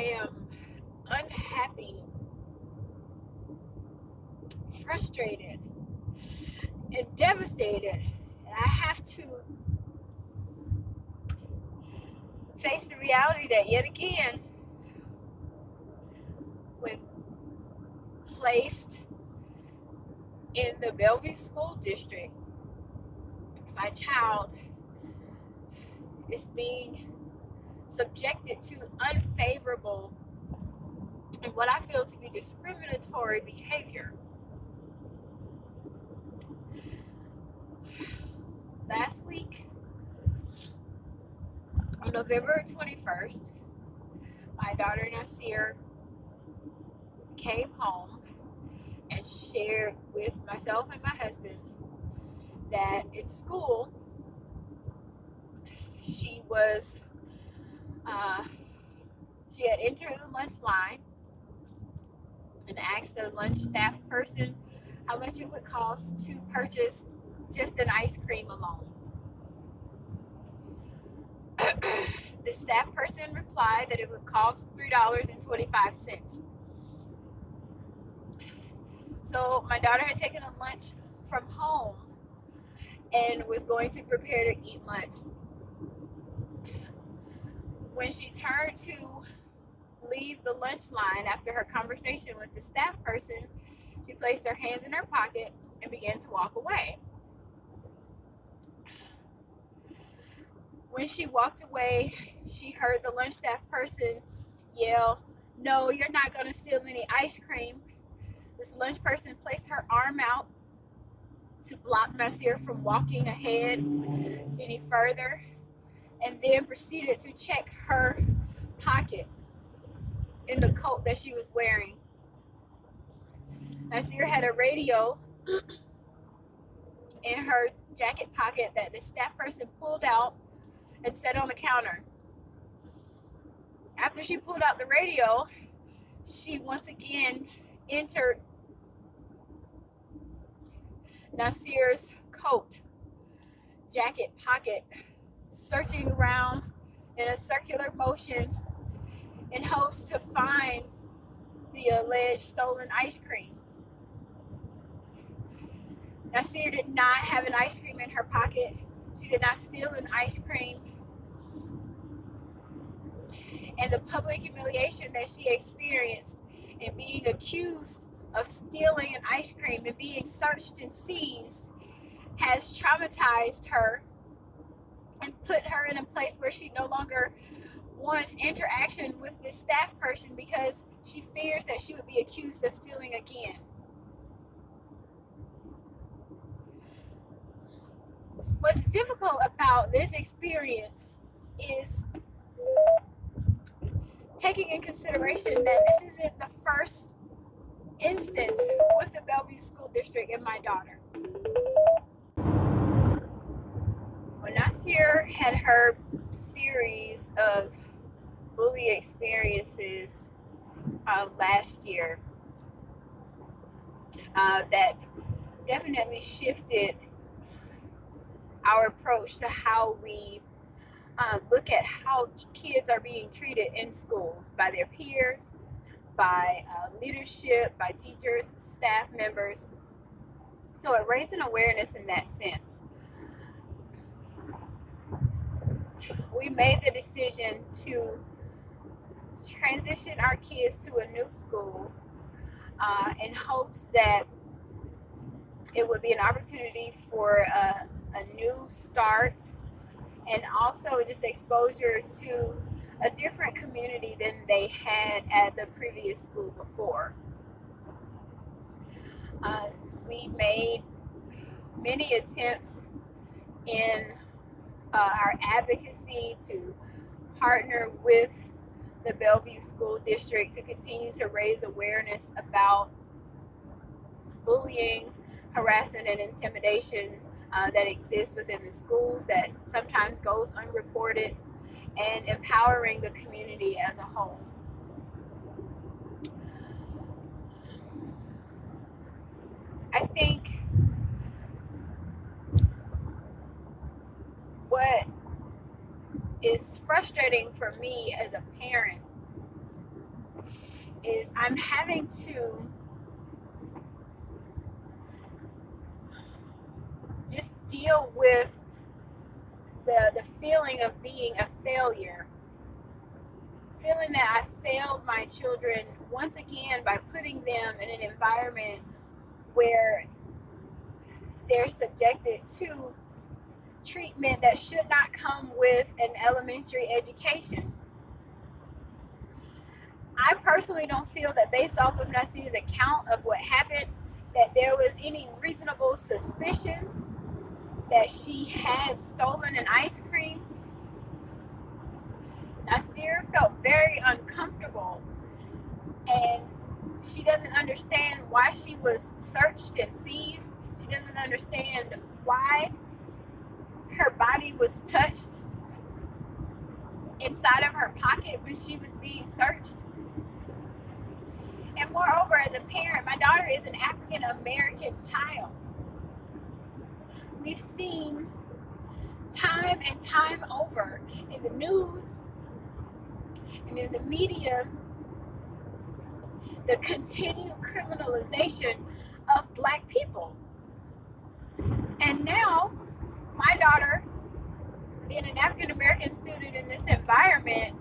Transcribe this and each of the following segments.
I am unhappy, frustrated, and devastated. And I have to face the reality that yet again, when placed in the Bellevue School District, my child is being subjected to unfavorable and what I feel to be discriminatory behavior. Last week, on November 21st, my daughter Nasir came home and shared with myself and my husband that in school she had entered the lunch line and asked the lunch staff person how much it would cost to purchase just an ice cream alone. The staff person replied that it would cost $3.25. So my daughter had taken a lunch from home and was going to prepare to eat lunch. When she turned to leave the lunch line after her conversation with the staff person, she placed her hands in her pocket and began to walk away. When she walked away, she heard the lunch staff person yell, "No, you're not going to steal any ice cream." This lunch person placed her arm out to block Nasir from walking ahead any further, and then proceeded to check her pocket in the coat that she was wearing. Nasir had a radio in her jacket pocket that the staff person pulled out and set on the counter. After she pulled out the radio, she once again entered Nasir's coat jacket pocket, searching around in a circular motion in hopes to find the alleged stolen ice cream. Nasir did not have an ice cream in her pocket. She did not steal an ice cream. And the public humiliation that she experienced in being accused of stealing an ice cream and being searched and seized has traumatized her and put her in a place where she no longer wants interaction with this staff person because she fears that she would be accused of stealing again. What's difficult about this experience is taking in consideration that this isn't the first instance with the Bellevue School District and my daughter. When Nasir had her series of bully experiences last year, that definitely shifted our approach to how we look at how kids are being treated in schools by their peers, by leadership, by teachers, staff members. So it raised an awareness in that sense. We made the decision to transition our kids to a new school in hopes that it would be an opportunity for a new start, and also just exposure to a different community than they had at the previous school before. We made many attempts in our advocacy to partner with the Bellevue School District to continue to raise awareness about bullying, harassment, and intimidation that exists within the schools that sometimes goes unreported, and empowering the community as a whole. I think what is frustrating for me as a parent is I'm having to just deal with the feeling of being a failure, feeling that I failed my children once again by putting them in an environment where they're subjected to treatment that should not come with an elementary education. I personally don't feel that, based off of Nasir's account of what happened, that there was any reasonable suspicion that she had stolen an ice cream. Nasir felt very uncomfortable, and she doesn't understand why she was searched and seized. She doesn't understand why her body was touched inside of her pocket when she was being searched. And moreover, as a parent, my daughter is an African American child. We've seen time and time over in the news and in the media the continued criminalization of Black people. And now, my daughter, being an African American student in this environment,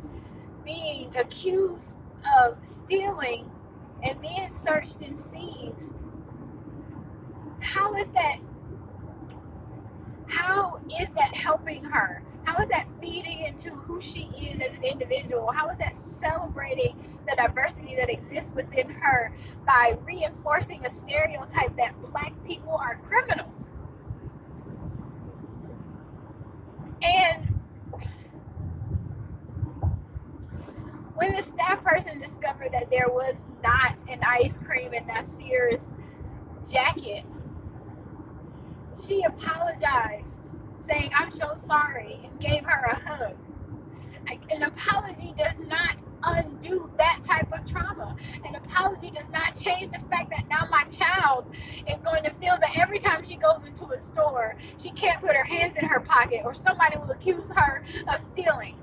being accused of stealing and then searched and seized. How is that helping her? How is that feeding into who she is as an individual? How is that celebrating the diversity that exists within her by reinforcing a stereotype that Black people are criminals? And when the staff person discovered that there was not an ice cream in Nasir's jacket, she apologized, saying, "I'm so sorry," and gave her a hug. An apology does not undo that type of trauma. An apology does not change the fact that now my child is going to feel that every time she goes into a store, she can't put her hands in her pocket or somebody will accuse her of stealing.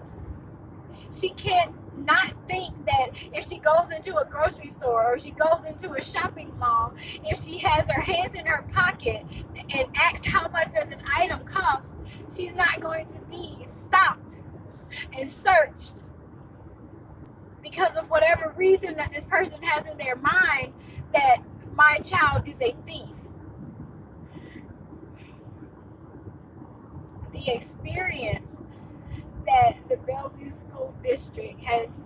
She can't not think that if she goes into a grocery store or she goes into a shopping mall, if she has her hands in her pocket and asks how much does an item cost, she's not going to be stopped and searched because of whatever reason that this person has in their mind that my child is a thief. The experience that the Bellevue School District has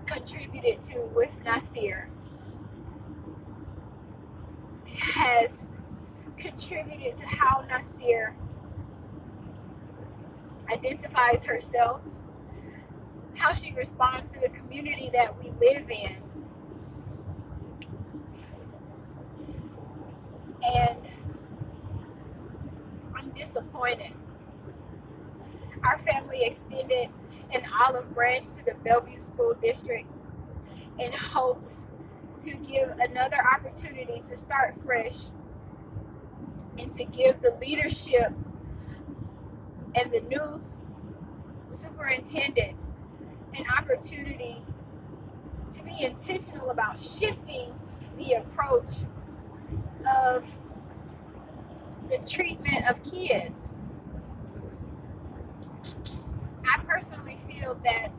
contributed to with Nasir has contributed to how Nasir identifies herself, how she responds to the community that we live in. And I'm disappointed. Our family extended an olive branch to the Bellevue School District in hopes to give another opportunity to start fresh and to give the leadership and the new superintendent an opportunity to be intentional about shifting the approach of the treatment of kids. I personally feel that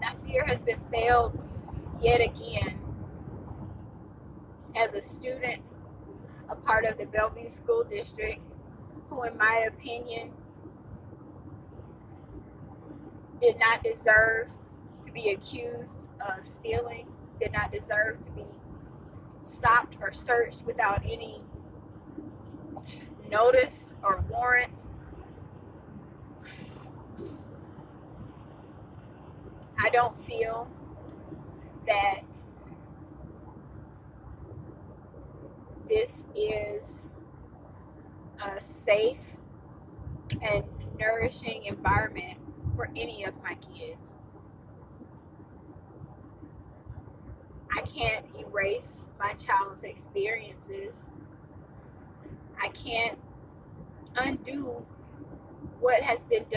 Nasir has been failed yet again as a student, a part of the Bellevue School District, who in my opinion did not deserve to be accused of stealing, did not deserve to be stopped or searched without any notice or warrant. I don't feel that this is a safe and nourishing environment for any of my kids. I can't erase my child's experiences. I can't undo what has been done